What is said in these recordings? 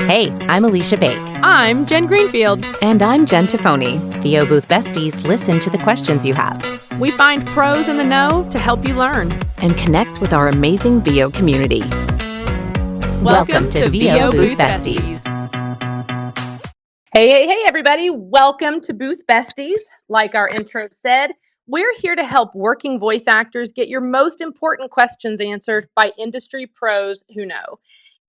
Hey, I'm Aleesha Bake. I'm Jen Greenfield. And I'm Jen Tophoney. VO Booth Besties listen to the questions you have. We find pros in the know to help you learn. And connect with our amazing VO community. Welcome to VO Booth Besties. Hey, everybody. Welcome to Booth Besties. Like our intro said, we're here to help working voice actors get your most important questions answered by industry pros who know.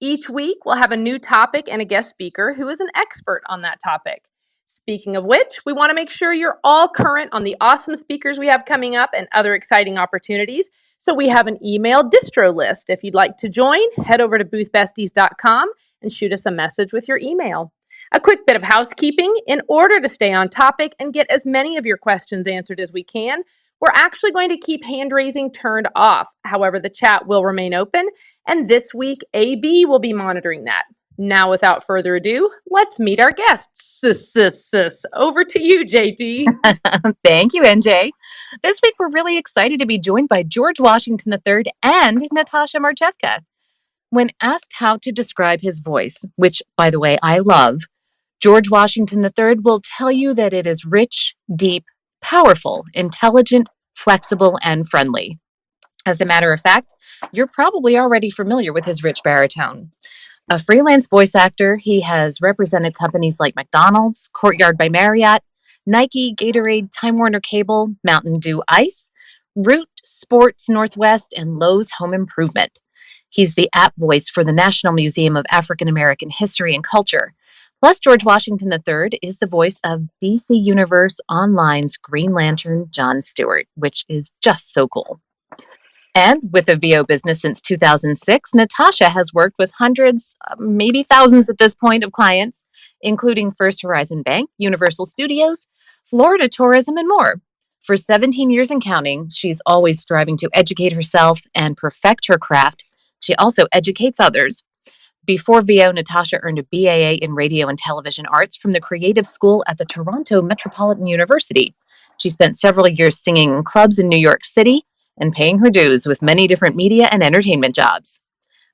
Each week, we'll have a new topic and a guest speaker who is an expert on that topic. Speaking of which, we want to make sure you're all current on the awesome speakers we have coming up and other exciting opportunities. So we have an email distro list. If you'd like to join, head over to boothbesties.com and shoot us a message with your email. A quick bit of housekeeping. In order to stay on topic and get as many of your questions answered as we can, we're actually going to keep hand raising turned off. However, the chat will remain open, and this week, AB will be monitoring that. Now, without further ado, let's meet our guests. Over to you, JT. Thank you, NJ. This week, we're really excited to be joined by George Washington III and Natasha Marchewka. When asked how to describe his voice, which, by the way, I love, George Washington III will tell you that it is rich, deep, powerful, intelligent, flexible, and friendly. As a matter of fact, you're probably already familiar with his rich baritone. A freelance voice actor, he has represented companies like McDonald's, Courtyard by Marriott, Nike, Gatorade, Time Warner Cable, Mountain Dew Ice, Root, Sports Northwest, and Lowe's Home Improvement. He's the app voice for the National Museum of African American History and Culture. Plus, George Washington III is the voice of DC Universe Online's Green Lantern, John Stewart, which is just so cool. And with a VO business since 2006, Natasha has worked with hundreds, maybe thousands at this point, of clients, including First Horizon Bank, Universal Studios, Florida Tourism, and more. For 17 years and counting, she's always striving to educate herself and perfect her craft. She also educates others. Before VO, Natasha earned a BAA in Radio and Television Arts from the Creative School at the Toronto Metropolitan University. She spent several years singing in clubs in New York City and paying her dues with many different media and entertainment jobs.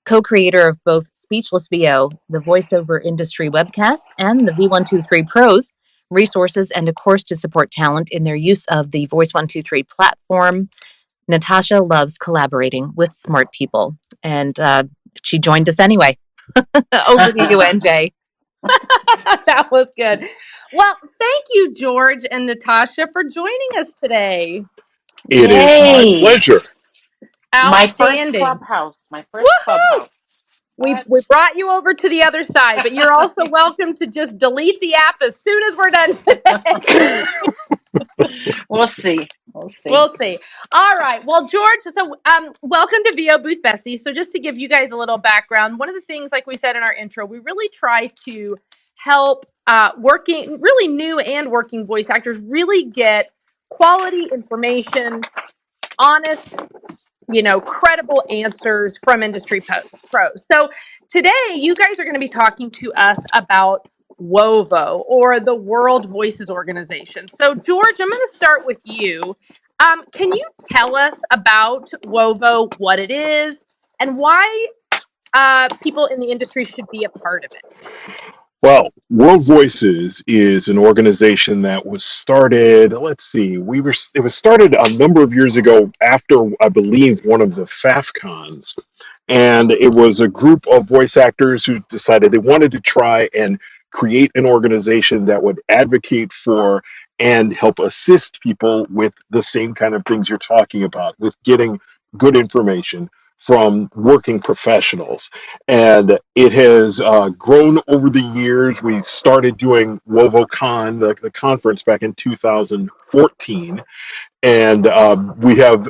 Co-creator of both Speechless VO, the voiceover industry webcast, and the V123 Pros, resources and a course to support talent in their use of the Voice 123 platform. Natasha loves collaborating with smart people, and she joined us anyway. Over to you, NJ. That was good. Well, thank you, George and Natasha, for joining us today. It is my pleasure. Outstanding. My first clubhouse. We brought you over to the other side, but you're also welcome to just delete the app as soon as we're done today. We'll see. All right. Well, George, so welcome to VO Booth Besties. So just to give you guys a little background, one of the things, like we said in our intro, we really try to help really new and working voice actors really get quality information, honest, credible answers from industry pros. So today, you guys are going to be talking to us about WoVO, or the World Voices Organization. So, George, I'm going to start with you. Can you tell us about WoVO, what it is, and why people in the industry should be a part of it? Well, World Voices is an organization that was started, it was started a number of years ago after, I believe, one of the FAFCons. And it was a group of voice actors who decided they wanted to try and create an organization that would advocate for and help assist people with the same kind of things you're talking about, with getting good information from working professionals. And it has grown over the years. We started doing WoVOCon, the conference, back in 2014. And we have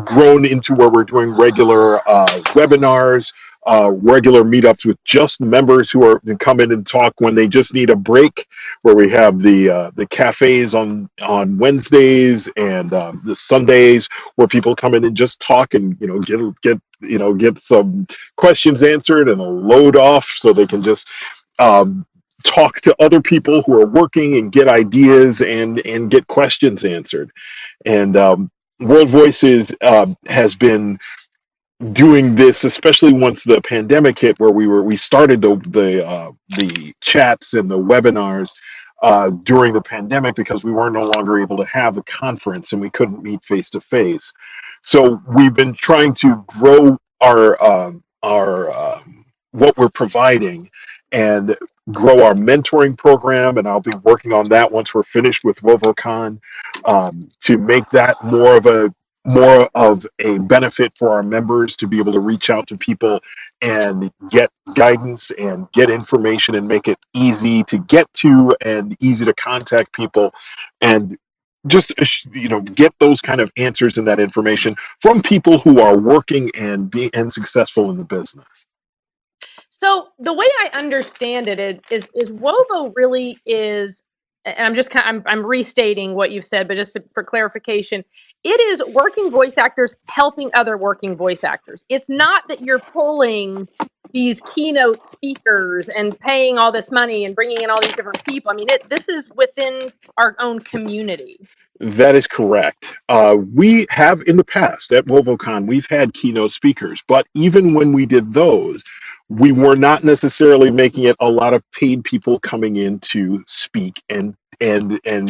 grown into where we're doing regular webinars, regular meetups with just members who come in and talk when they just need a break, where we have the cafes on Wednesdays and the Sundays where people come in and just talk and get some questions answered and a load off, so they can just talk to other people who are working and get ideas and get questions answered. And World Voices has been doing this, especially once the pandemic hit, where we started the chats and the webinars during the pandemic because we were no longer able to have the conference and we couldn't meet face to face. So we've been trying to grow our what we're providing and grow our mentoring program, and I'll be working on that once we're finished with WoVOCon, to make that more of a benefit for our members to be able to reach out to people and get guidance and get information and make it easy to get to and easy to contact people, and just get those kind of answers and that information from people who are working and successful in the business. So the way I understand it is WOVO really is, and I'm restating what you've said, but just for clarification, it is working voice actors helping other working voice actors. It's not that you're pulling these keynote speakers and paying all this money and bringing in all these different people. I mean, this is within our own community. That is correct. We have in the past at WoVOCon, we've had keynote speakers, but even when we did those, we were not necessarily making it a lot of paid people coming in to speak and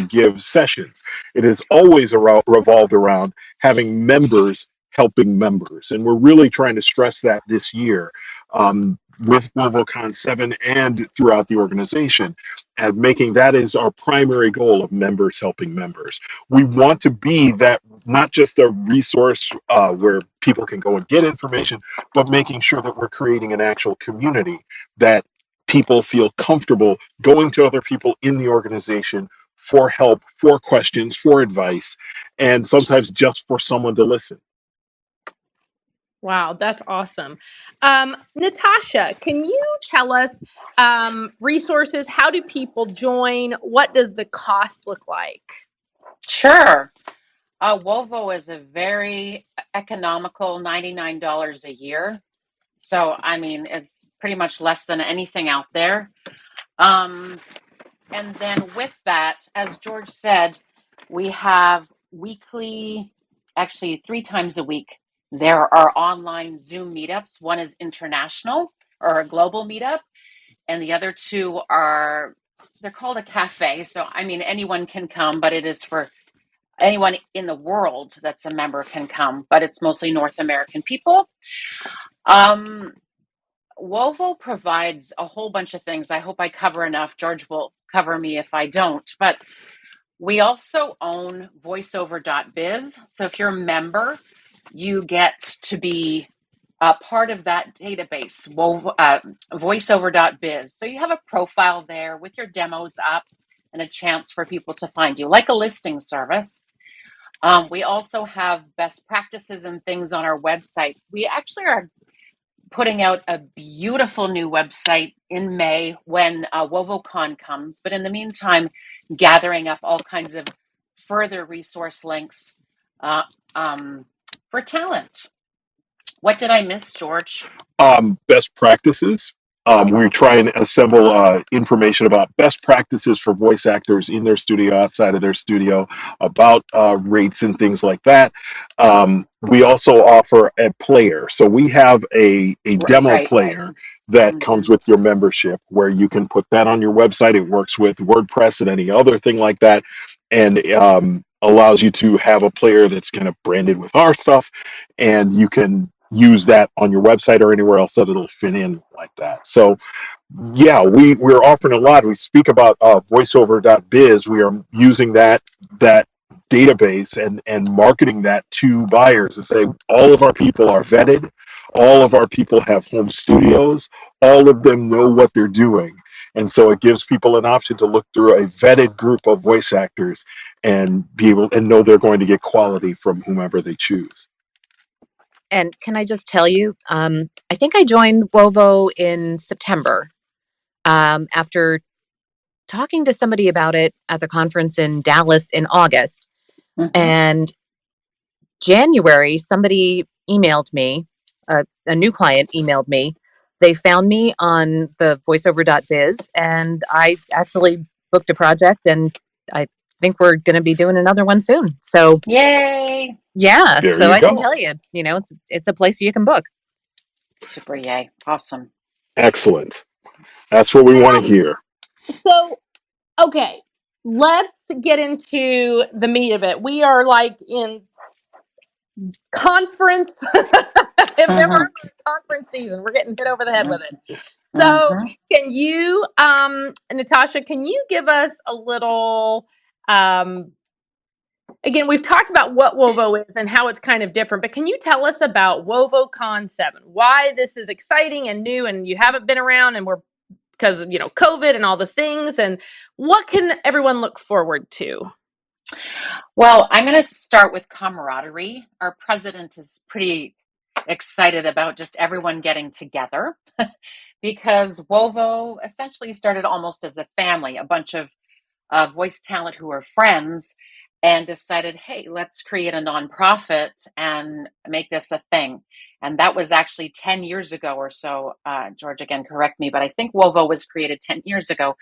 give sessions. It has always revolved around having members helping members, and we're really trying to stress that this year, with WoVOCon 7 and throughout the organization, and making that is our primary goal of members helping members. We want to be that, not just a resource where people can go and get information, but making sure that we're creating an actual community that people feel comfortable going to other people in the organization for help, for questions, for advice, and sometimes just for someone to listen. Wow, that's awesome. Natasha, can you tell us resources? How do people join? What does the cost look like? Sure. WoVO is a very economical $99 a year. So, I mean, it's pretty much less than anything out there. And then with that, as George said, we have weekly, actually 3 times a week, there are online Zoom meetups. One is international or a global meetup, and the other two they're called a cafe. So, I mean, anyone can come, but it is for anyone in the world that's a member can come, but it's mostly North American people. WoVO provides a whole bunch of things. I hope I cover enough. George will cover me if I don't. But we also own voiceover.biz. So if you're a member, you get to be a part of that database, voiceover.biz. So you have a profile there with your demos up and a chance for people to find you, like a listing service. We also have best practices and things on our website. We actually are putting out a beautiful new website in May when WoVOCon comes. But in the meantime, gathering up all kinds of further resource links for talent. What did I miss, George? Best practices. We try and assemble information about best practices for voice actors in their studio, outside of their studio, about rates and things like that. We also offer a player. So we have a demo player that comes with your membership, where you can put that on your website. It works with WordPress and any other thing like that, and allows you to have a player that's kind of branded with our stuff, and you can use that on your website or anywhere else that it'll fit in like that. So yeah, we're offering a lot. We speak about voiceover.biz. We are using that database and marketing that to buyers to say all of our people are vetted, all of our people have home studios, all of them know what they're doing. And so it gives people an option to look through a vetted group of voice actors and be able and know they're going to get quality from whomever they choose. And can I just tell you, I think I joined WoVO in September, after talking to somebody about it at the conference in Dallas in August. Mm-hmm. And January, somebody emailed me, a new client emailed me. They found me on the voiceover.biz, and I actually booked a project, and I think we're going to be doing another one soon. So Yay! yeah, There so you I can go. tell you, it's a place you can book. Super yay. Awesome. Excellent. That's what we want to hear. So, okay, let's get into the meat of it. We are like in conference. If ever Mm-hmm. conference season, we're getting hit over the head with it. So, Mm-hmm. can you, Natasha, can you give us a little? Again, we've talked about what WoVO is and how it's kind of different, but can you tell us about WoVOCon VII? Why this is exciting and new, and you haven't been around, and we're because of COVID and all the things, and what can everyone look forward to? Well, I'm going to start with camaraderie. Our president is pretty excited about just everyone getting together because WoVO essentially started almost as a family, a bunch of voice talent who are friends and decided, hey, let's create a nonprofit and make this a thing. And that was actually 10 years ago or so. George, again, correct me, but I think WoVO was created 10 years ago.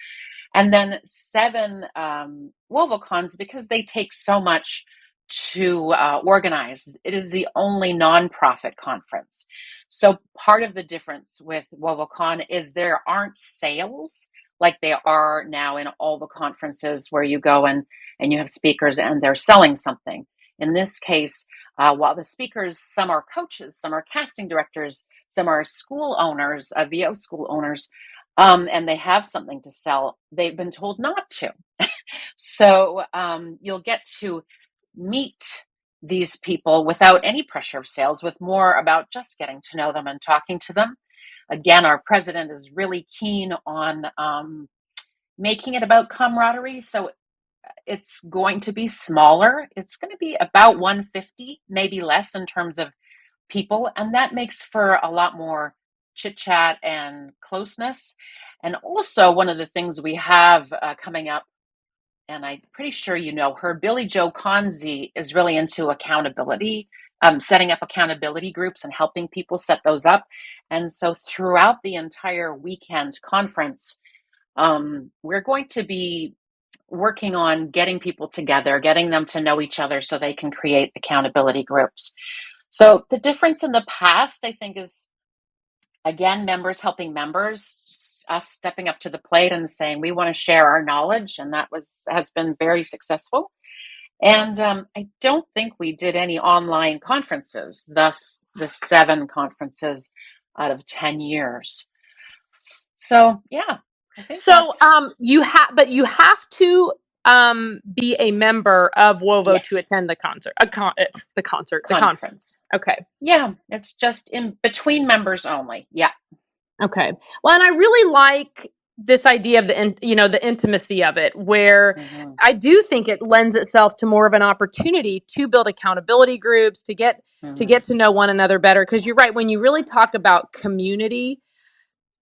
And then 7 WoVOCons, because they take so much to organize. It is the only nonprofit conference. So part of the difference with WoVOCon is there aren't sales like they are now in all the conferences where you go and you have speakers and they're selling something. In this case, while the speakers, some are coaches, some are casting directors, some are school owners, VO school owners, and they have something to sell, they've been told not to. So you'll get to meet these people without any pressure of sales, with more about just getting to know them and talking to them. Again, our president is really keen on making it about camaraderie. So it's going to be smaller. It's going to be about 150, maybe less in terms of people. And that makes for a lot more chit chat and closeness. And also, one of the things we have coming up, and I'm pretty sure you know her, Billy Joe Conzi is really into accountability, setting up accountability groups and helping people set those up. And so throughout the entire weekend conference, we're going to be working on getting people together, getting them to know each other so they can create accountability groups. So the difference in the past, I think, is, again, members helping members, us stepping up to the plate and saying we want to share our knowledge, and that has been very successful. And I don't think we did any online conferences, thus the 7 conferences out of 10 years. So yeah, I think So, you have to be a member of WoVO to yes, attend the concert, the conference. conference. Okay. Yeah, it's just in between members only. Yeah. Okay. Well, and I really like this idea of the intimacy of it, where Mm-hmm. I do think it lends itself to more of an opportunity to build accountability groups, to get Mm-hmm. to know one another better. Because you're right, when you really talk about community,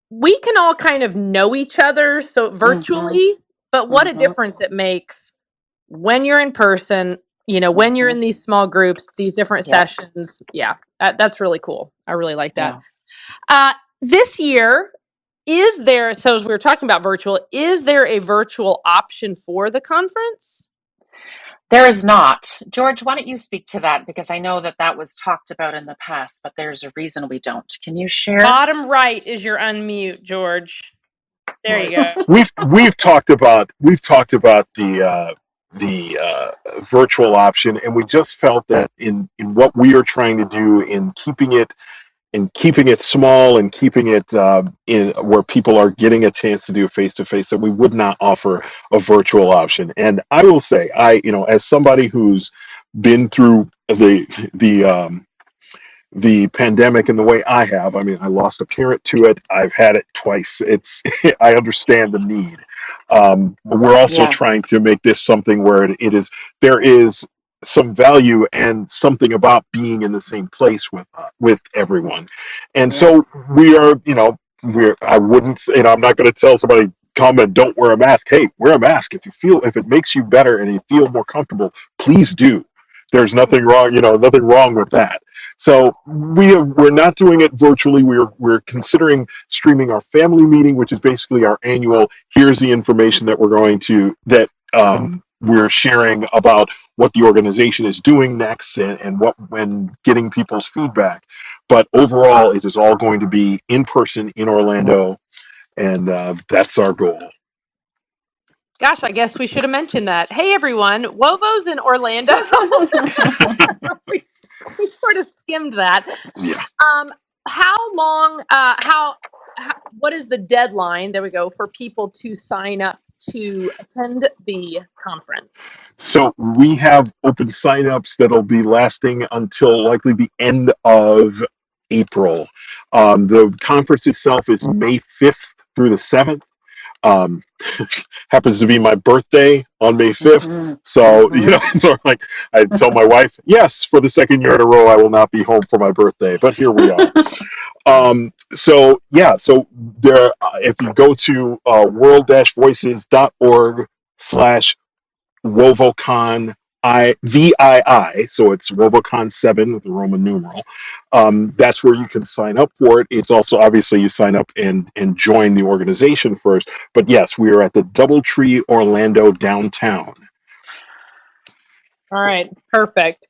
we can all kind of know each other so Mm-hmm. virtually, but what a Mm-hmm. difference it makes when you're in person, when you're Mm-hmm. in these small groups, these different Yep. sessions. Yeah, that's really cool. I really like that. Yeah. This year, so as we were talking about virtual, is there a virtual option for the conference? There is not. George, why don't you speak to that? Because I know that was talked about in the past, but there's a reason we don't. Can you share? Bottom right is your unmute, George. There you Right. go. We've talked about the virtual option, and we just felt that in what we are trying to do in keeping it small and keeping it in where people are getting a chance to do face to face, that we would not offer a virtual option. And I will say, as somebody who's been through the pandemic in the way I have. I mean, I lost a parent to it. I've had it twice. It's I understand the need. But we're also Yeah. trying to make this something where there is some value and something about being in the same place with everyone. And Yeah. so we are, I wouldn't say, I'm not going to tell somebody come and don't wear a mask. Hey, wear a mask if it makes you better and you feel more comfortable, please do. There's nothing wrong, nothing wrong with that. So we're not doing it virtually. We're considering streaming our family meeting, which is basically our annual. Here's the information that we're going to we're sharing about what the organization is doing next and what when getting people's feedback. But overall, it is all going to be in person in Orlando, and that's our goal. Gosh, I guess we should have mentioned that. Hey, everyone, WoVO's in Orlando. we, we sort of skimmed that. Yeah. How long, what is the deadline, there we go, for people to sign up to attend the conference? So we have open signups that'll be lasting until likely the end of April. The conference itself is May 5th through the 7th. Um, happens to be my birthday on May 5th. So, so like I tell my wife, yes, for the second year in a row, I will not be home for my birthday, but here we are. So yeah, so there, if you go to world-voices.org slash WoVOCon VII, so it's WoVOCon 7 with the Roman numeral. That's where you can sign up for it. It's also obviously you sign up and join the organization first. But yes, we are at the DoubleTree Orlando downtown. All right, perfect.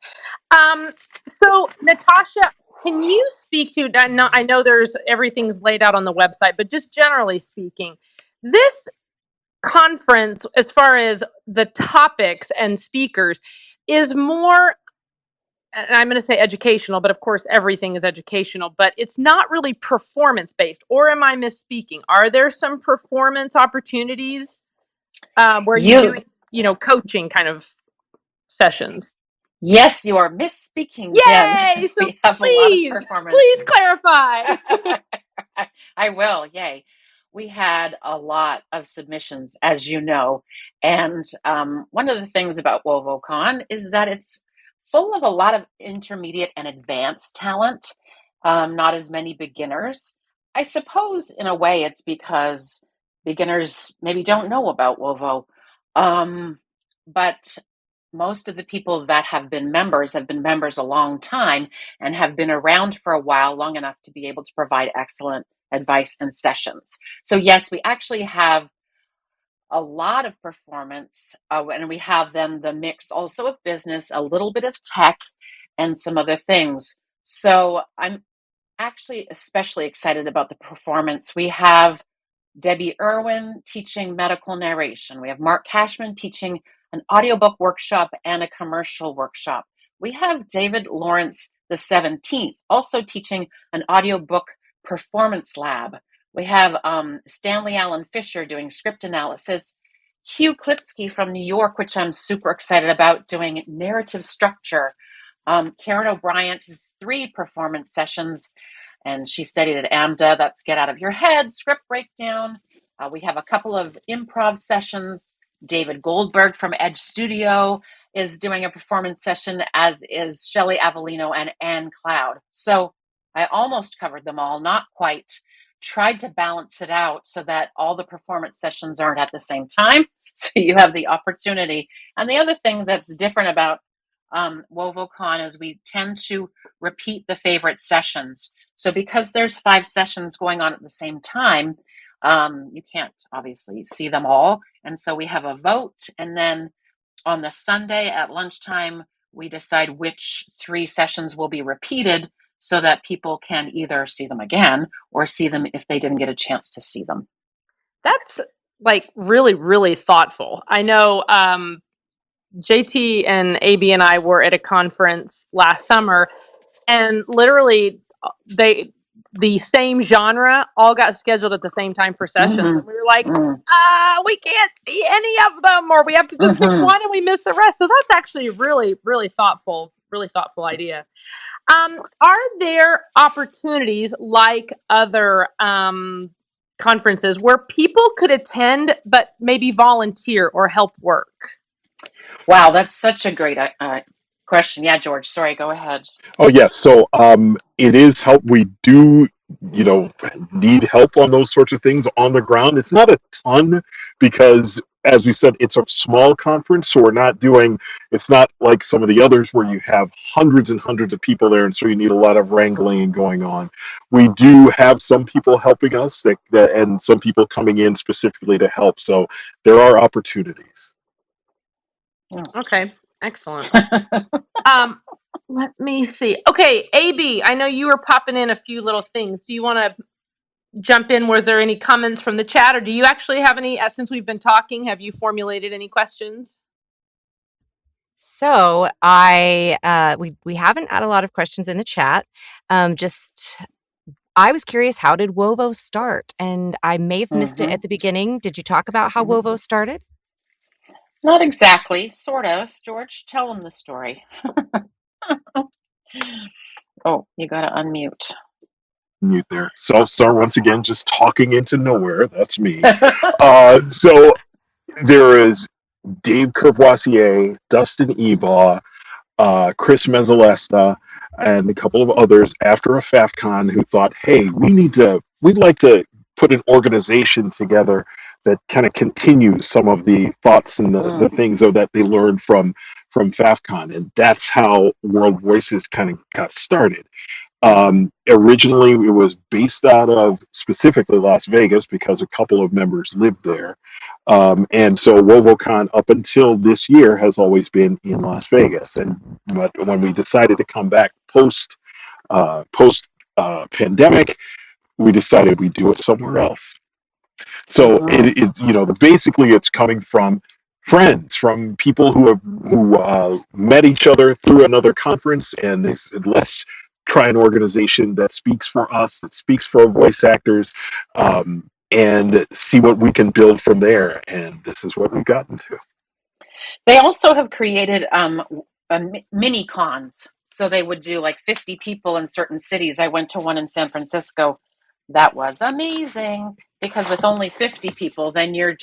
So Natasha, can you speak to, I know there's everything's laid out on the website, but just generally speaking, this conference, as far as the topics and speakers, is more, and I'm going to say educational, but of course everything is educational, but it's not really performance based. Or am I misspeaking? Are there some performance opportunities where you're doing, coaching kind of sessions? Yes, you are misspeaking, Jen. Yay! So We have a lot of performance. please clarify. I will. Yay. We had a lot of submissions, as you know. And one of the things about WoVOCon is that it's full of a lot of intermediate and advanced talent, not as many beginners. I suppose, in a way, it's because beginners maybe don't know about WoVO. But most of the people that have been members a long time and have been around for a while, long enough to be able to provide excellent advice and sessions. So yes, we actually have a lot of performance, and we have then the mix also of business, a little bit of tech, and some other things. So I'm actually especially excited about the performance. We have Debbie Irwin teaching medical narration. We have Mark Cashman teaching an audiobook workshop and a commercial workshop. We have David Lawrence the 17th also teaching an audiobook performance lab. We have Stanley Allen Fisher doing script analysis. Hugh Klitsky from New York, which I'm super excited about, doing narrative structure. Karen O'Brien's 3 performance sessions, and she studied at AMDA. That's Get Out of Your Head, script breakdown. We have a couple of improv sessions. David Goldberg from Edge Studio is doing a performance session, as is Shelley Avellino and Ann Cloud. So I almost covered them all, not quite. Tried to balance it out so that all the performance sessions aren't at the same time, so you have the opportunity. And the other thing that's different about WoVOCon is we tend to repeat the favorite sessions. So because there's 5 sessions going on at the same time, you can't obviously see them all. And so we have a vote. And then on the Sunday at lunchtime, we decide which 3 sessions will be repeated so that people can either see them again or see them if they didn't get a chance to see them. That's like really, really thoughtful. I know JT and AB and I were at a conference last summer, and literally the same genre all got scheduled at the same time for sessions, and we were like, we can't see any of them, or we have to just pick one and we miss the rest. So that's actually a really, really thoughtful idea. Are there opportunities like other conferences where people could attend but maybe volunteer or help work? Wow, that's such a great question. Yeah, George, sorry, go ahead. Oh yes, so it is help. We do, need help on those sorts of things on the ground. It's not a ton because, as we said, it's a small conference, so we're not doing. It's not like some of the others where you have hundreds and hundreds of people there, and so you need a lot of wrangling going on. We do have some people helping us that and some people coming in specifically to help. So there are opportunities. Okay, excellent. Let me see. Okay, AB, I know you were popping in a few little things. Do you want to jump in? Were there any comments from the chat, or do you actually have any, since we've been talking, have you formulated any questions? So we haven't had a lot of questions in the chat. I was curious, how did WoVO start? And I may have missed it at the beginning. Did you talk about how WoVO started? Not exactly, sort of. George, tell them the story. Oh, you got to unmute. Mute there. So I'll start once again, just talking into nowhere. That's me. So there is Dave Courvoisier, Dustin Ebaugh, Chris Mezzalesta, and a couple of others after a FAFCon who thought, hey, we'd like to put an organization together that kind of continues some of the thoughts and the things that they learned from FAFCon. And that's how World Voices kind of got started. Originally, it was based out of specifically Las Vegas because a couple of members lived there. And so WoVOCon up until this year has always been in Las Vegas. But when we decided to come back post pandemic, we decided we'd do it somewhere else. So basically it's coming from friends, from people who met each other through another conference, and they said, let's try an organization that speaks for us, that speaks for voice actors, and see what we can build from there. And this is what we've gotten to. They also have created mini cons. So they would do like 50 people in certain cities. I went to one in San Francisco. That was amazing because with only 50 people, then you're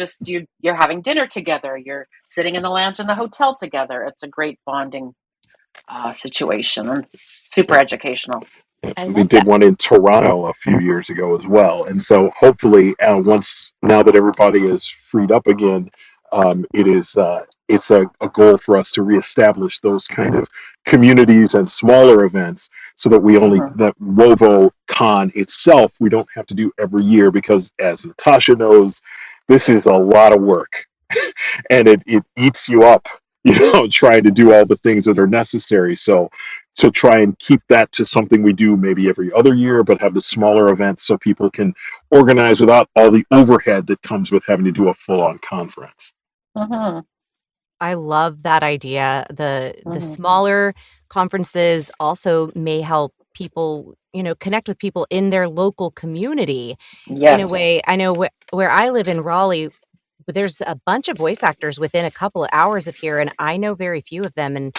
having dinner together. You're sitting in the lounge in the hotel together. It's a great bonding situation and super educational. We did one in Toronto a few years ago as well. And so hopefully now that everybody is freed up again, it's a goal for us to reestablish those kind of communities and smaller events so that that WoVOCon itself, we don't have to do every year because as Natasha knows, this is a lot of work and it eats you up, trying to do all the things that are necessary. So to try and keep that to something we do maybe every other year, but have the smaller events so people can organize without all the overhead that comes with having to do a full-on conference. I love that idea. The smaller conferences also may help people, connect with people in their local community. Yes. In a way, I know where I live in Raleigh, there's a bunch of voice actors within a couple of hours of here, and I know very few of them in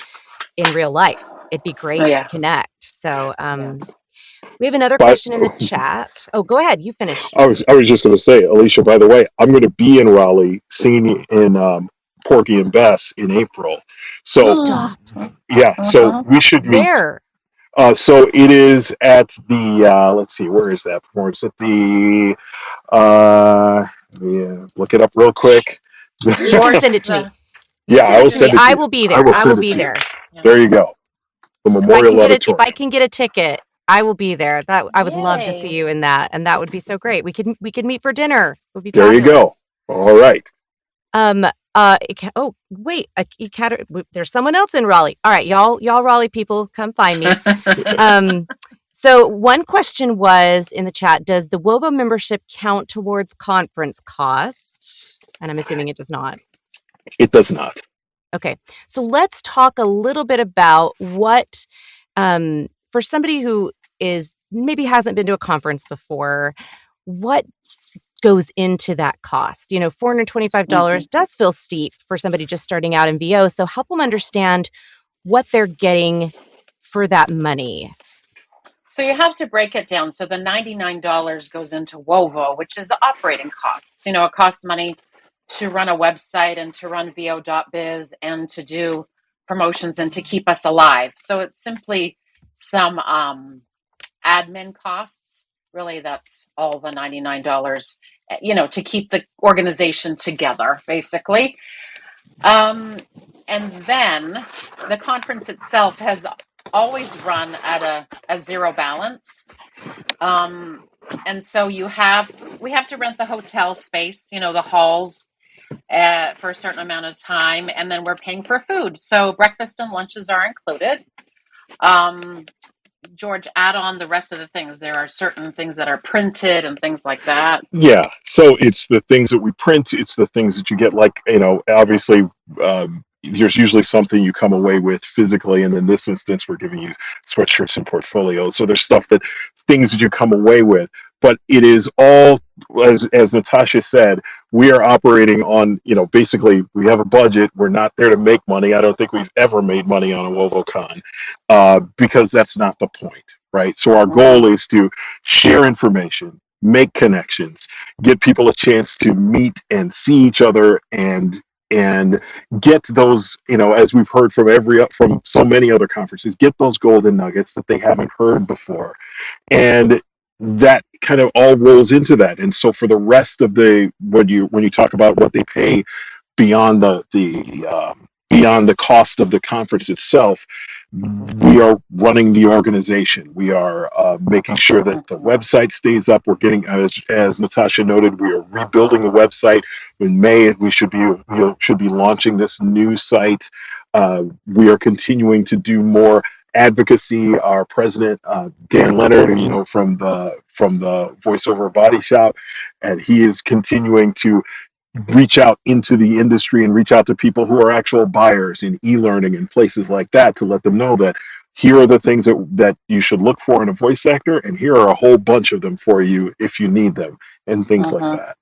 real life. It'd be great to connect. So we have another question in the chat. Oh, go ahead. You finish. I was just going to say, Aleesha, by the way, I'm going to be in Raleigh singing in Porgy and Bess in April. So stop. Yeah, so we should meet. Where? So it is at the let's see, where is that performance? At the look it up real quick. George, send it to me. I will send it to you. I will be there. I will be there. There you go. The Memorial Auditorium. If I can get a ticket, I will be there. That I would love to see you in that, and that would be so great. We could meet for dinner. It would be fabulous. There you go. All right. There's someone else in Raleigh. All right, y'all Raleigh people, come find me. So one question was in the chat, does the WoVO membership count towards conference cost? And I'm assuming it does not. It does not. Okay. So let's talk a little bit about what, for somebody who maybe hasn't been to a conference before, what goes into that cost? $425 does feel steep for somebody just starting out in VO. So help them understand what they're getting for that money. So you have to break it down. So the $99 goes into WoVO, which is the operating costs. It costs money to run a website and to run VO.biz and to do promotions and to keep us alive. So it's simply some admin costs. Really, that's all the $99, to keep the organization together, basically. And then the conference itself has always run at a zero balance. And so we have to rent the hotel space, the halls. for a certain amount of time, and then we're paying for food. So breakfast and lunches are included. George, add on the rest of the things. There are certain things that are printed and things like that. Yeah, so it's the things that we print, it's the things that you get, like, obviously, there's usually something you come away with physically, and in this instance, we're giving you sweatshirts and portfolios. So there's things that you come away with, but it is all, as Natasha said, we are operating on, basically, we have a budget. We're not there to make money. I don't think we've ever made money on a WoVOCon, because that's not the point, right? So our goal is to share information, make connections, get people a chance to meet and see each other, and get those, as we've heard from so many other conferences, get those golden nuggets that they haven't heard before. And that kind of all rolls into that. And so for the rest of when you talk about what they pay beyond beyond the cost of the conference itself, we are running the organization. We are making sure that the website stays up. We're getting, as Natasha noted, we are rebuilding the website. In May, we should be launching this new site. We are continuing to do more advocacy. Our president, Dan Leonard, from the voiceover body shop, and he is continuing to reach out into the industry and reach out to people who are actual buyers in e-learning and places like that, to let them know that here are the things that you should look for in a voice actor, and here are a whole bunch of them for you if you need them, and things like that.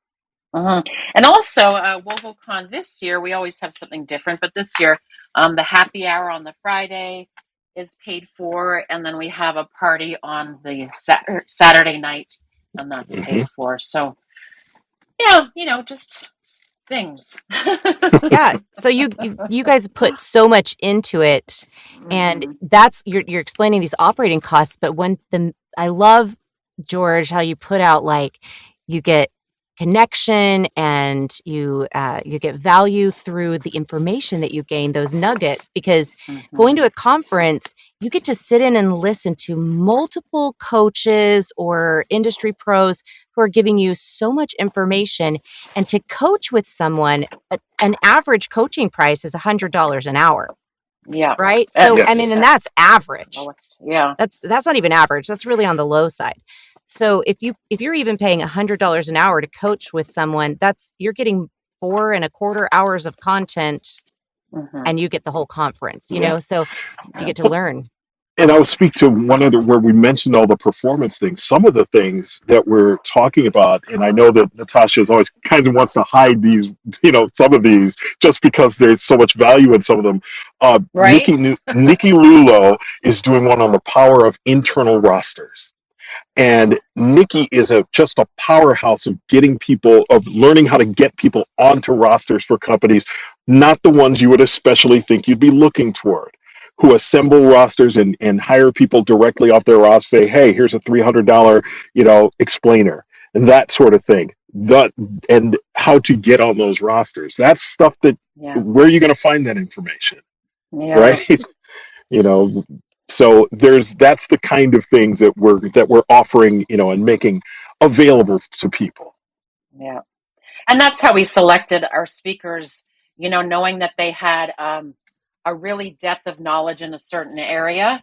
And also, WoVOCon this year, we always have something different, but this year, the happy hour on the Friday is paid for, and then we have a party on the Saturday night, and that's paid for. So, yeah, just things. Yeah. So you guys put so much into it, and that's you're explaining these operating costs. But I love, George, how you put out, like, you get connection and you get value through the information that you gain, those nuggets, because going to a conference, you get to sit in and listen to multiple coaches or industry pros who are giving you so much information. And to coach with someone, an average coaching price is $100 an hour. Yeah. Right. So, Yes. I mean, and that's average. Yeah. That's not even average. That's really on the low side. So if you're even paying $100 an hour to coach with someone, you're getting 4.25 hours of content, and you get the whole conference, so you get to learn. And I'll speak to one other where we mentioned all the performance things. Some of the things that we're talking about, and I know that Natasha is always kind of wants to hide these, some of these, just because there's so much value in some of them. Right? Nikki Lulo is doing one on the power of internal rosters. And Nikki is just a powerhouse of learning how to get people onto rosters for companies, not the ones you would especially think you'd be looking toward, who assemble rosters and hire people directly off their roster, say, hey, here's a $300, explainer, and that sort of thing. And how to get on those rosters. That's stuff where are you going to find that information? Yeah. Right? So that's the kind of things that we're offering, and making available to people. Yeah. And that's how we selected our speakers, knowing that they had a really depth of knowledge in a certain area.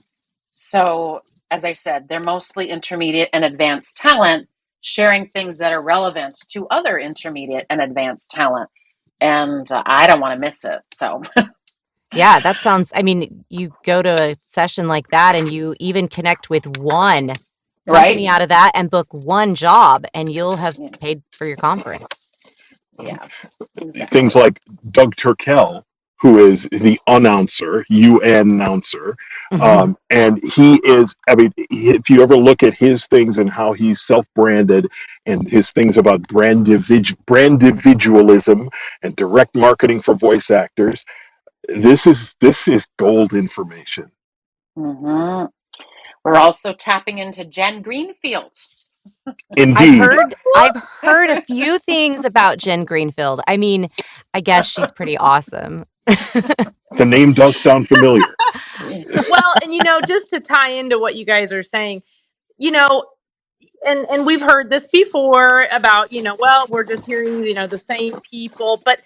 So, as I said, they're mostly intermediate and advanced talent, sharing things that are relevant to other intermediate and advanced talent. And I don't want to miss it. So, yeah, that sounds, I mean, you go to a session like that and you even connect with one company out of that and book one job, and you'll have paid for your conference. Yeah. Exactly. Things like Doug Turkel, who is the UN announcer. And he is, if you ever look at his things and how he's self-branded, and his things about brand individualism and direct marketing for voice actors, this is gold information. We're also tapping into Jen Greenfield. Indeed. I've heard a few things about Jen Greenfield. I mean, I guess she's pretty awesome. The name does sound familiar. Well, and just to tie into what you guys are saying, and we've heard this before about, well, we're just hearing, the same people. But,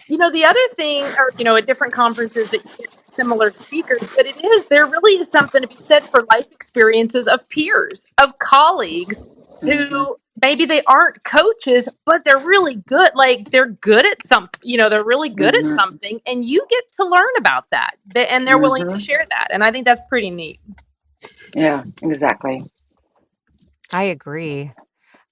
the other thing, or, at different conferences that you get similar speakers, but there really is something to be said for life experiences of peers, of colleagues who maybe they aren't coaches, but they're really good. Like they're good at something, they're really good at something, and you get to learn about that. And they're willing to share that. And I think that's pretty neat. Yeah, exactly. I agree.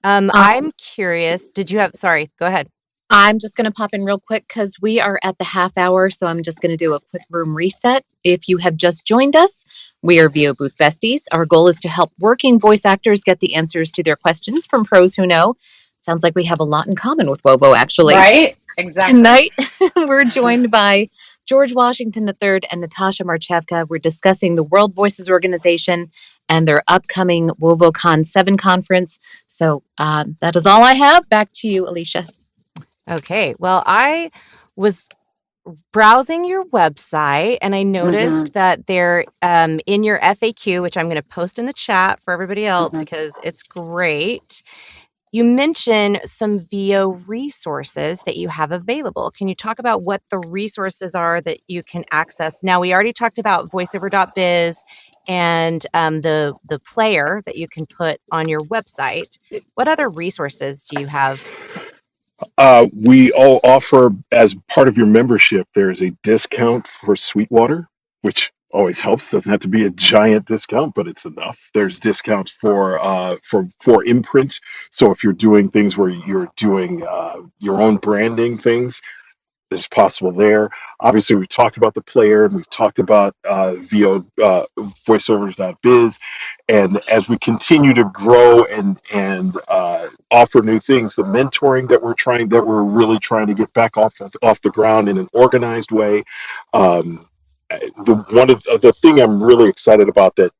I'm curious. Sorry, go ahead. I'm just going to pop in real quick because we are at the half hour. So I'm just going to do a quick room reset. If you have just joined us, we are VO Booth Besties. Our goal is to help working voice actors get the answers to their questions from pros who know. Sounds like we have a lot in common with WoVO, actually. Right? Exactly. Tonight, we're joined by George Washington III and Natasha Marchewka. We're discussing the World Voices Organization and their upcoming WoVOCon VII conference. So that is all I have. Back to you, Aleesha. Okay. Well, I was browsing your website and I noticed that they're in your FAQ, which I'm going to post in the chat for everybody else because it's great. You mention some VO resources that you have available. Can you talk about what the resources are that you can access? Now, we already talked about voiceover.biz and the player that you can put on your website. What other resources do you have? We all offer, as part of your membership, there's a discount for Sweetwater, which always helps. Doesn't have to be a giant discount, but it's enough. There's discounts for imprint. So if you're doing things where you're doing your own branding things, there's possible there. Obviously, we've talked about the player and we've talked about voiceovers.biz. And as we continue to grow and offer new things, the mentoring that we're really trying to get back off the ground in an organized way. The thing I'm really excited about that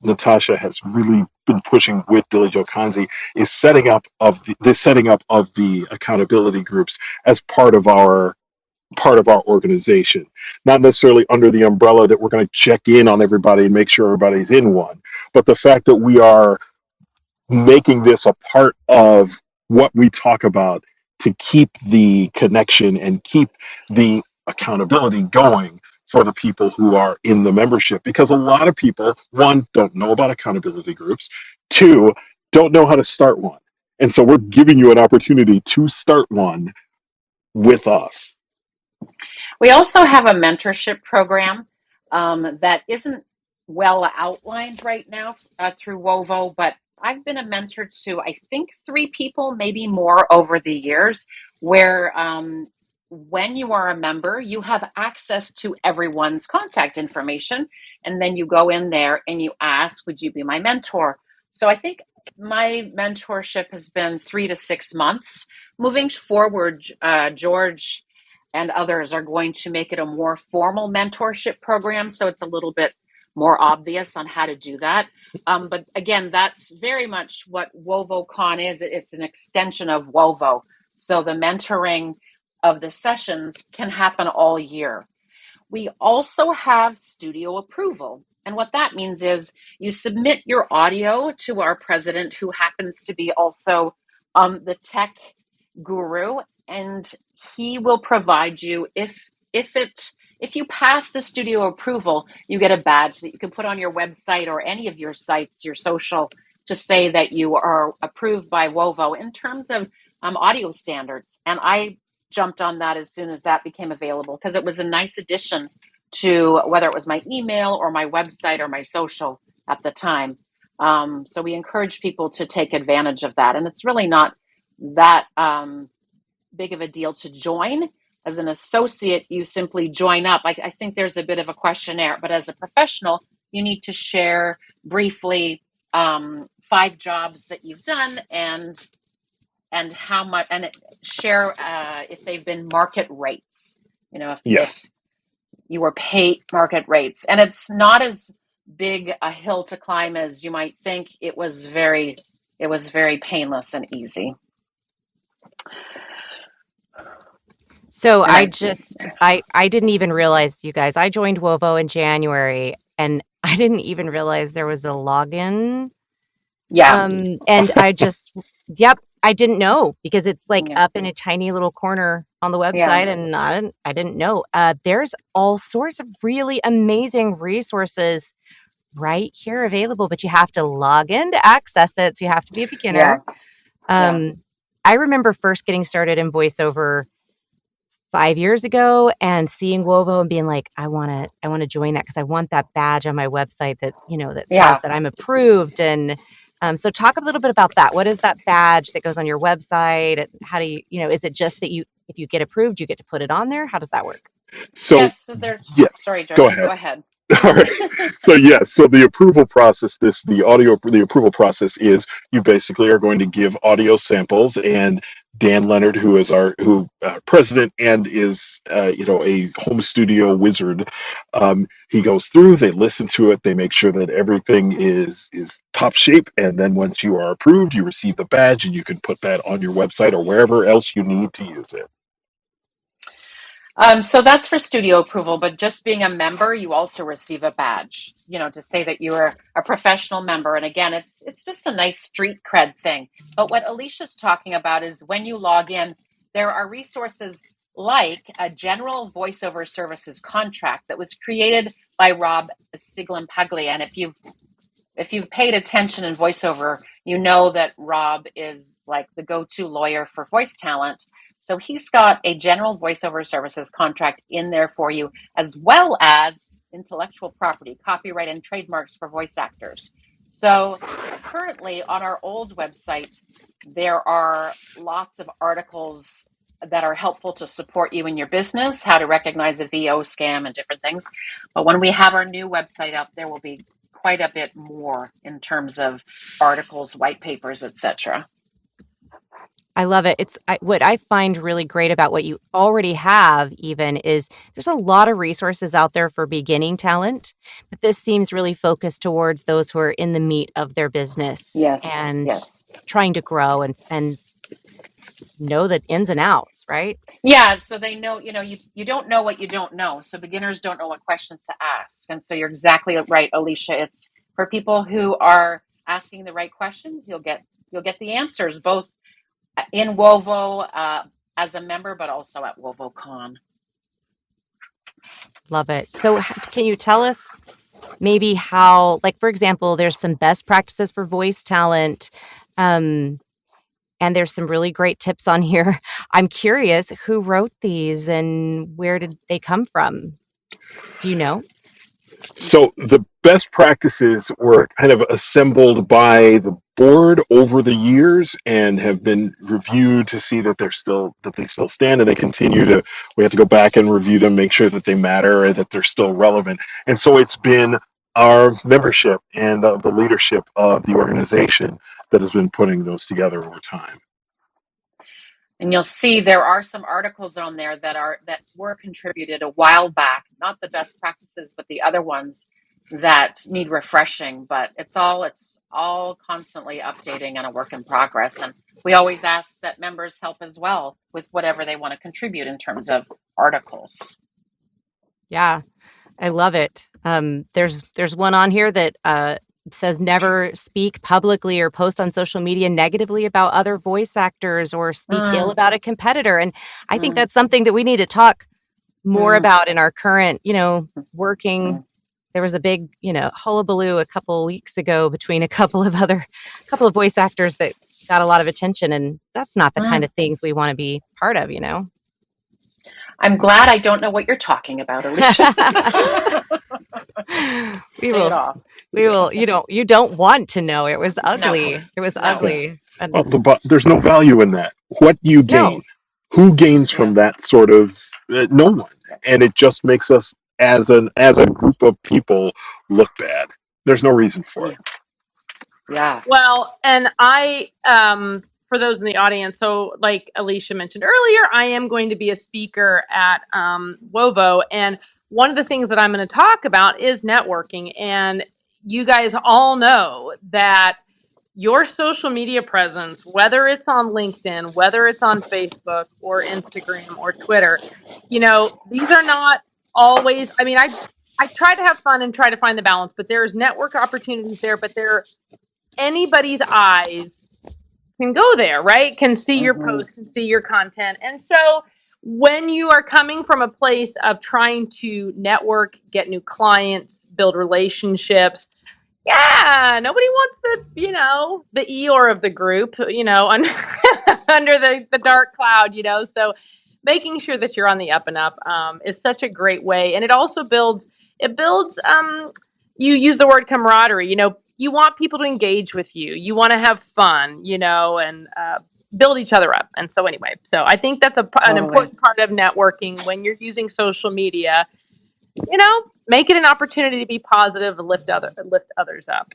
Natasha has really been pushing with Billy Joe Kanzi is setting up of the accountability groups as part of our organization, not necessarily under the umbrella that we're going to check in on everybody and make sure everybody's in one, but the fact that we are making this a part of what we talk about to keep the connection and keep the accountability going for the people who are in the membership, because a lot of people, one, don't know about accountability groups, two, don't know how to start one, and so we're giving you an opportunity to start one with us. We also have a mentorship program that isn't well outlined right now through WoVO, but I've been a mentor to, I think, 3 people, maybe more over the years, where when you are a member, you have access to everyone's contact information. And then you go in there and you ask, would you be my mentor? So I think my mentorship has been 3 to 6 months. Moving forward, George and others are going to make it a more formal mentorship program. So it's a little bit more obvious on how to do that. But again, that's very much what WoVOCon is. It's an extension of WoVO. So the mentoring of the sessions can happen all year. We also have studio approval. And what that means is you submit your audio to our president, who happens to be also the tech guru, and he will provide you, if you pass the studio approval, you get a badge that you can put on your website or any of your sites, your social, to say that you are approved by WoVO in terms of audio standards. And I jumped on that as soon as that became available because it was a nice addition to whether it was my email or my website or my social at the time. So we encourage people to take advantage of that. And it's really not that big of a deal to join. As an associate, you simply join up. I think there's a bit of a questionnaire, but as a professional, you need to share briefly 5 jobs that you've done and how much, and share if they've been market rates. Yes. If you were paid market rates, and it's not as big a hill to climb as you might think. It was very painless and easy. So I didn't even realize, you guys, I joined WoVO in January and I didn't even realize there was a login Yeah. And I just, yep, I didn't know because it's like Yeah. up in a tiny little corner on the Yeah. website, and I didn't know. There's all sorts of really amazing resources right here available, but you have to log in to access it. So you have to be a Yeah. beginner. Yeah. I remember first getting started in voiceover 5 years ago and seeing Wovo and being like, I want to join that because I want that badge on my website that, that says Yeah. that I'm approved. And so talk a little bit about that. What is that badge that goes on your website? And how do is it just that if you get approved, you get to put it on there? How does that work? So, Yes. So there's. yeah, Sorry, go George. Go ahead. ahead. All right. So so the approval process, the approval process is you basically are going to give audio samples, and Dan Leonard, who is our president and is a home studio wizard, he goes through, they listen to it, they make sure that everything is top shape, and then once you are approved, you receive the badge, and you can put that on your website or wherever else you need to use it. So that's for studio approval, but just being a member, you also receive a badge, to say that you're a professional member. And again, it's just a nice street cred thing. But what Aleesha's talking about is when you log in, there are resources like a general voiceover services contract that was created by Rob Siglampaglia. And if you've paid attention in voiceover, you know that Rob is like the go-to lawyer for voice talent. So he's got a general voiceover services contract in there for you, as well as intellectual property, copyright, and trademarks for voice actors. So currently on our old website, there are lots of articles that are helpful to support you in your business, how to recognize a VO scam and different things. But when we have our new website up, there will be quite a bit more in terms of articles, white papers, etc. I love it. What I find really great about what you already have even is there's a lot of resources out there for beginning talent, but this seems really focused towards those who are in the meat of their business Yes, and yes. trying to grow and know the ins and outs, right? Yeah, so they know, you don't know what you don't know. So beginners don't know what questions to ask. And so you're exactly right, Aleesha. It's for people who are asking the right questions, you'll get the answers both in WoVo as a member, but also at WoVOCon. Love it. So can you tell us maybe how, like, for example, there's some best practices for voice talent. And there's some really great tips on here. I'm curious who wrote these and where did they come from? Do you know? So the best practices were kind of assembled by the board over the years and have been reviewed to see that they still stand, and they continue to. We have to go back and review them, make sure that they matter and that they're still relevant. And so it's been our membership and the leadership of the organization that has been putting those together over time. And you'll see there are some articles on there that were contributed a while back, not the best practices, but the other ones that need refreshing. But it's all constantly updating and a work in progress. And we always ask that members help as well with whatever they want to contribute in terms of articles. Yeah, I love it. There's one on here that says never speak publicly or post on social media negatively about other voice actors or speak ill Mm, about a competitor. And I think mm, that's something that we need to talk more mm, about in our current, working. mm, There was a big, hullabaloo a couple weeks ago between a couple of voice actors that got a lot of attention, and that's not the kind mm. of things we want to be part of. I'm glad I don't know what you're talking about, Aleesha. we Stay it will, off. we will. You don't want to know. It was No, ugly. It was no, Yeah. ugly, and Well, there's no value in that. What do you gain? no, Who gains yeah, from that sort of no one? And it just makes us as a group of people look bad. There's no reason for yeah, it. yeah. Well, and for those in the audience, so like Aleesha mentioned earlier, I am going to be a speaker at WoVo, and one of the things that I'm going to talk about is networking. And you guys all know that your social media presence, whether it's on LinkedIn, whether it's on Facebook or Instagram or Twitter, these are not always. I mean, I try to have fun and try to find the balance, but there's network opportunities there, but anybody's eyes can go there, right? Can see your post, can see your content. And so when you are coming from a place of trying to network, get new clients, build relationships, yeah, nobody wants the Eeyore of the group, under, under the dark cloud, So making sure that you're on the up and up is such a great way. And it builds, you use the word camaraderie, you want people to engage with you. You want to have fun, and build each other up. And so anyway, so I think that's an important part of networking when you're using social media. Make it an opportunity to be positive and lift others up.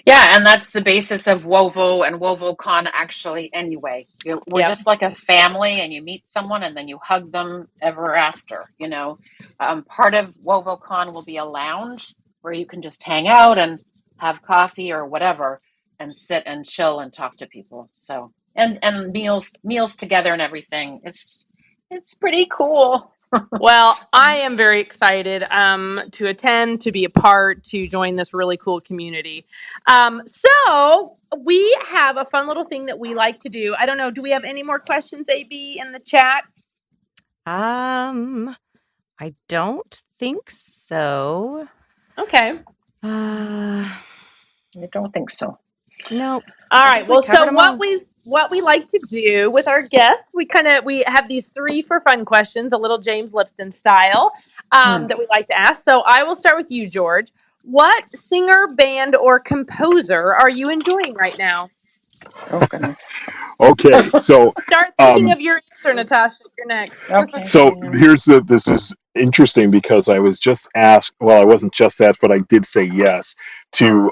Yeah, and that's the basis of WoVO and WoVOCon actually anyway. We're just like a family, and you meet someone and then you hug them ever after, Part of WoVOCon will be a lounge where you can just hang out and have coffee or whatever and sit and chill and talk to people. So, and meals together and everything. It's pretty cool. Well, I am very excited to attend, to be a part, to join this really cool community. So we have a fun little thing that we like to do. I don't know. Do we have any more questions, AB, in the chat? I don't think so. Okay. I don't think so. Nope. All right. Well, so what we like to do with our guests, we have these 3 for fun questions, a little James Lipton style, that we like to ask. So I will start with you, George. What singer, band, or composer are you enjoying right now? Oh, goodness. Okay, so Start thinking of your answer, Natasha. You're next. Okay. so this is interesting because I was just asked. Well, I wasn't just asked, but I did say yes to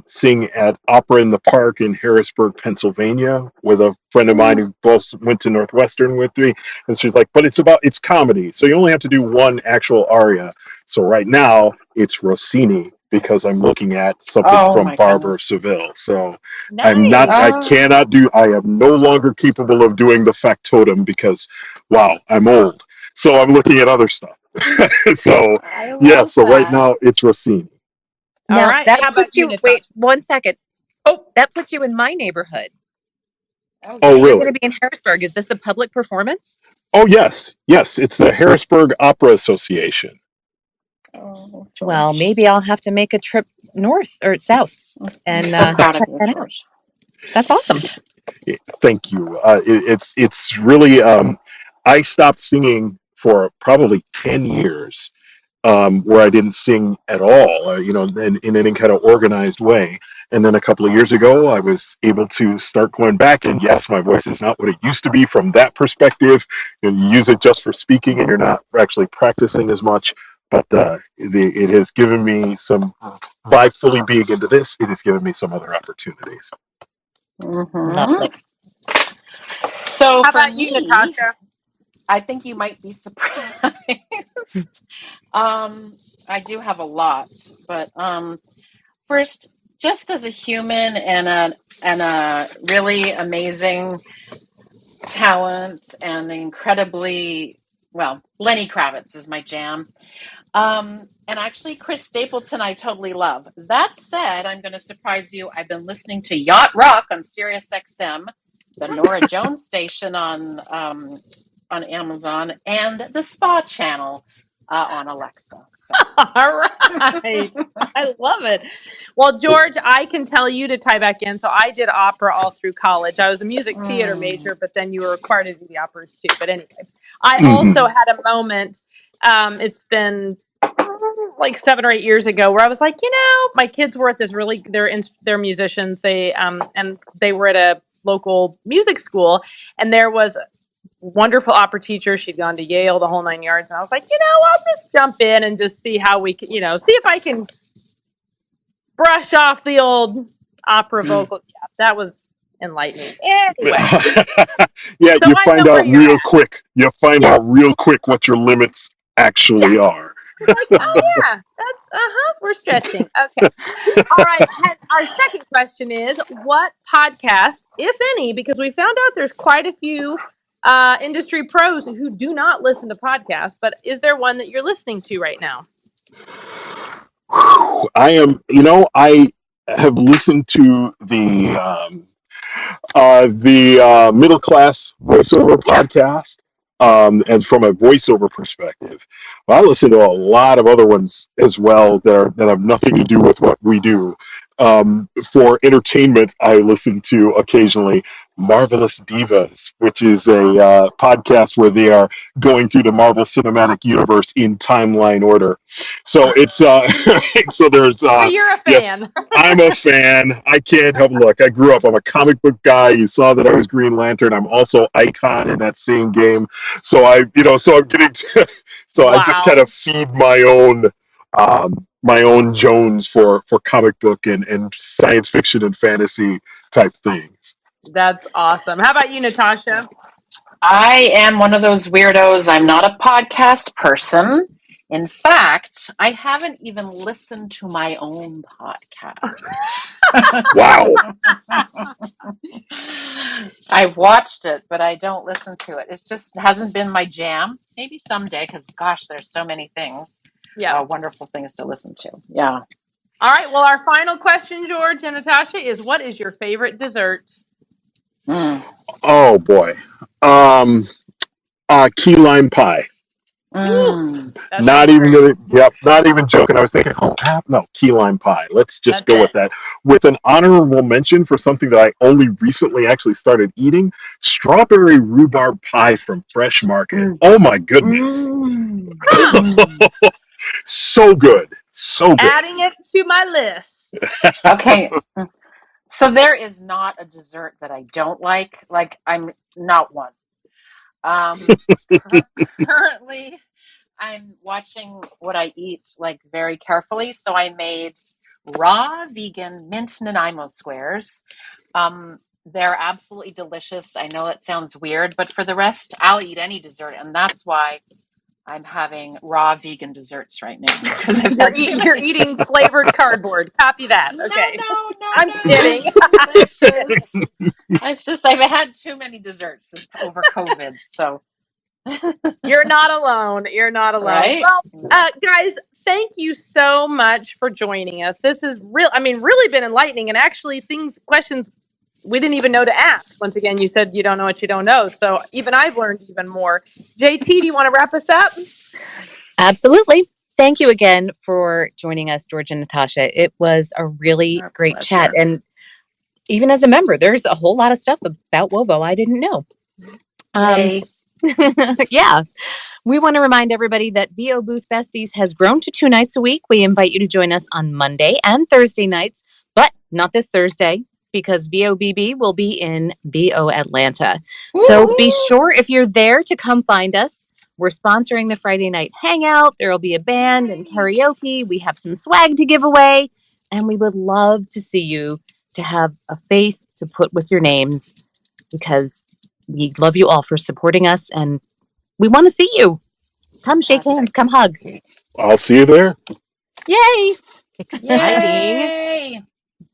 sing at Opera in the Park in Harrisburg, Pennsylvania, with a friend of mine who both went to Northwestern with me. And she's like, "But it's comedy, so you only have to do one actual aria." So right now it's Rossini because I'm looking at something from Barber of Seville. So Nice. I am no longer capable of doing the factotum because, wow, I'm old. So I'm looking at other stuff. So, right now it's Rossini. Now, All right. that How about puts you, you, Natasha? wait 1 second. Oh, That puts you in my neighborhood. Oh, You're really? going to be in Harrisburg. Is this a public performance? Oh, yes. Yes, it's the Harrisburg Opera Association. Oh, well, maybe I'll have to make a trip north or south and so proud check of you, that out. George. That's awesome. Thank you. It's really. I stopped singing for probably 10 years, where I didn't sing at all, in any kind of organized way. And then a couple of years ago, I was able to start going back. And yes, my voice is not what it used to be from that perspective. You use it just for speaking, and you're not actually practicing as much. But it has given me some, by fully being into this, it has given me some other opportunities. Lovely. So how for about me, you, Natasha? I think you might be surprised. I do have a lot, but first, just as a human and a really amazing talent and incredibly Lenny Kravitz is my jam. And actually, Chris Stapleton, I totally love. That said, I'm going to surprise you. I've been listening to Yacht Rock on Sirius XM, the Norah Jones station on Amazon, and the Spa Channel on Alexa. So. All right. I love it. Well, George, I can tell you to tie back in. So I did opera all through college. I was a music theater major, but then you were required to do the operas too. But anyway, I also had a moment. It's been like 7 or 8 years ago where I was like, my kids were at this they're musicians. And they were at a local music school, and there was wonderful opera teacher. She'd gone to Yale, the whole 9 yards. And I was like, I'll just jump in and just see how we can, see if I can brush off the old opera vocal cap. That was enlightening. Anyway. Yeah, So you I find know where out you're real at. quick. You find out real quick what your limits actually are. Like, oh yeah, that's we're stretching. Okay. All right. Our second question is, what podcast, if any, because we found out there's quite a few industry pros who do not listen to podcasts, but is there one that you're listening to right now? I am, have listened to the middle class voiceover Yeah. podcast, and from a voiceover perspective. Well, I listen to a lot of other ones as well that have nothing to do with what we do. For entertainment, I listen to occasionally Marvelous Divas, which is a podcast where they are going through the Marvel Cinematic Universe in timeline order. So it's so there's So you're a yes, fan. I'm a fan. I can't help. Look, I grew up. I'm a comic book guy. You saw that I was Green Lantern. I'm also Icon in that same game. So so I'm getting. So I just kind Wow. of feed my own Jones for comic book and science fiction and fantasy type things. That's awesome. How about you, Natasha? I am one of those weirdos. I'm not a podcast person. In fact, I haven't even listened to my own podcast. Wow. I've watched it, but I don't listen to it. It just hasn't been my jam. Maybe someday, because gosh, there's so many things, Yeah. wonderful things to listen to. Yeah. All right. Well, our final question, George and Natasha, is what is your favorite dessert? Mm. Oh boy. Um, Key lime pie. Ooh, Mm. that Not sounds even great. gonna, yep, not even joking. I was thinking, oh, no, key lime pie. Let's just That's go with it. that. With an honorable mention for something that I only recently actually started eating, strawberry rhubarb pie from Fresh Market. Mm. Oh my goodness. Mm. Mm. So good. So good. Adding it to my list. Okay. So there is not a dessert that I don't like. Like I'm not one. Currently, I'm watching what I eat like very carefully. So I made raw vegan mint Nanaimo squares. They're absolutely delicious. I know it sounds weird, but for the rest, I'll eat any dessert, and that's why I'm having raw vegan desserts right now because I've had too You're many. eating flavored cardboard. Copy that. No, Okay. no, no, I'm no, no. kidding. Delicious. It's just I've had too many desserts over COVID, so You're not alone. You're not alone. right. Well, guys, thank you so much for joining us. This is really been enlightening, and actually questions we didn't even know to ask. Once again, you said you don't know what you don't know. So even I've learned even more. JT, do you want to wrap us up? Absolutely. Thank you again for joining us, George and Natasha. It was a really Our great chat. pleasure. And even as a member, there's a whole lot of stuff about WoVO I didn't know. Yay. Yeah. We want to remind everybody that VO Booth Besties has grown to 2 nights a week. We invite you to join us on Monday and Thursday nights, but not this Thursday because VOBB will be in VO Atlanta. So Woo-hoo. be sure if you're there to come find us. We're sponsoring the Friday night hangout. There will be a band and karaoke. We have some swag to give away, and we would love to see you to have a face to put with your names because we love you all for supporting us and we want to see you. Come shake hands. Fantastic. Come hug. I'll see you there. Yay. Exciting. Yay.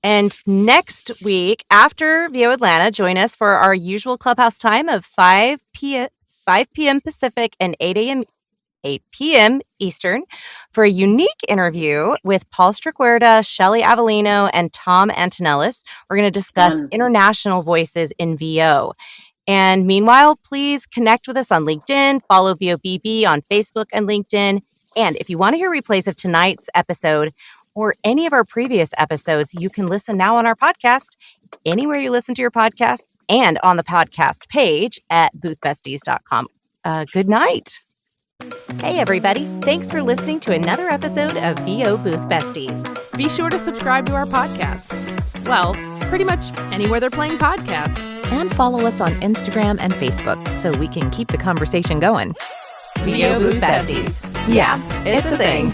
And next week, after VO Atlanta, join us for our usual clubhouse time of 5 p.m. Pacific and 8 p.m. Eastern for a unique interview with Paul Strickwerda, Shelley Avellino, and Tom Antonellis. We're going to discuss international voices in VO. And meanwhile, please connect with us on LinkedIn, follow VOBB on Facebook and LinkedIn. And if you want to hear replays of tonight's episode or any of our previous episodes, you can listen now on our podcast, anywhere you listen to your podcasts, and on the podcast page at boothbesties.com. Good night. Hey, everybody. Thanks for listening to another episode of VO Booth Besties. Be sure to subscribe to our podcast. Well, pretty much anywhere they're playing podcasts. And follow us on Instagram and Facebook so we can keep the conversation going. VO Booth Besties. Yeah, it's a thing.